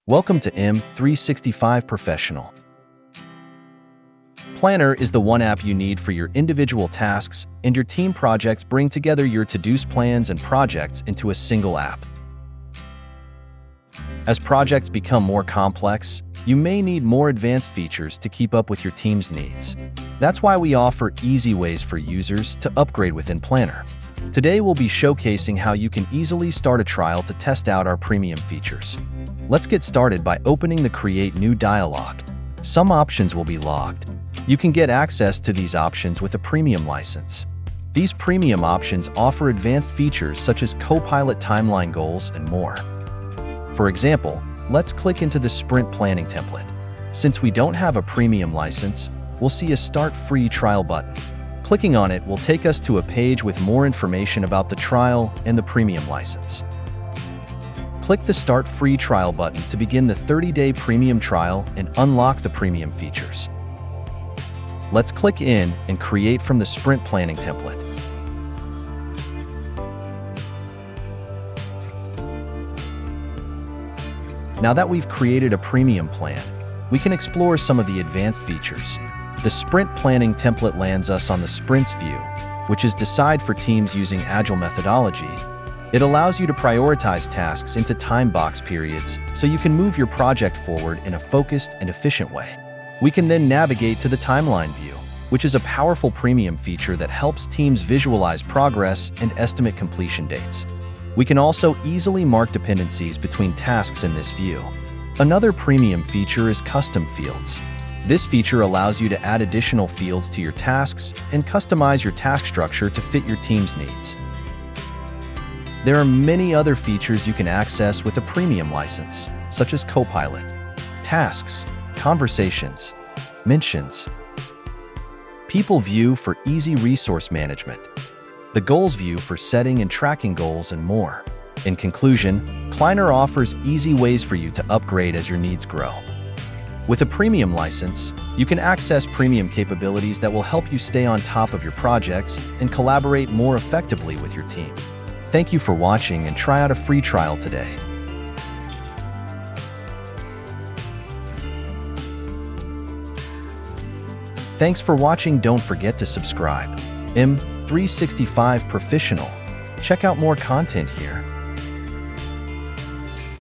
Welcome to M365 Professional. Planner is the one app you need for your individual tasks, and your team projects bring together your to-dos plans and projects into a single app. As projects become more complex, you may need more advanced features to keep up with your team's needs. That's why we offer easy ways for users to upgrade within Planner. Today we'll be showcasing how you can easily start a trial to test out our premium features. Let's get started by opening the Create New dialog. Some options will be logged. You can get access to these options with a premium license. These premium options offer advanced features such as Copilot timeline goals and more. For example, let's click into the sprint planning template. Since we don't have a premium license, we'll see a Start Free Trial button. Clicking on it will take us to a page with more information about the trial and the premium license. Click the Start Free Trial button to begin the 30-day premium trial and unlock the premium features. Let's click in and create from the sprint planning template. Now that we've created a premium plan, we can explore some of the advanced features. The sprint planning template lands us on the sprints view, which is designed for teams using agile methodology. It allows you to prioritize tasks into time box periods so you can move your project forward in a focused and efficient way. We can then navigate to the timeline view, which is a powerful premium feature that helps teams visualize progress and estimate completion dates. We can also easily mark dependencies between tasks in this view. Another premium feature is custom fields. This feature allows you to add additional fields to your tasks and customize your task structure to fit your team's needs. There are many other features you can access with a premium license, such as Copilot, tasks, conversations, mentions, people view for easy resource management, the goals view for setting and tracking goals, and more. In conclusion, Planner offers easy ways for you to upgrade as your needs grow. With a premium license, you can access premium capabilities that will help you stay on top of your projects and collaborate more effectively with your team. Thank you for watching and try out a free trial today. Thanks for watching. Don't forget to subscribe. M365 Professional. Check out more content here.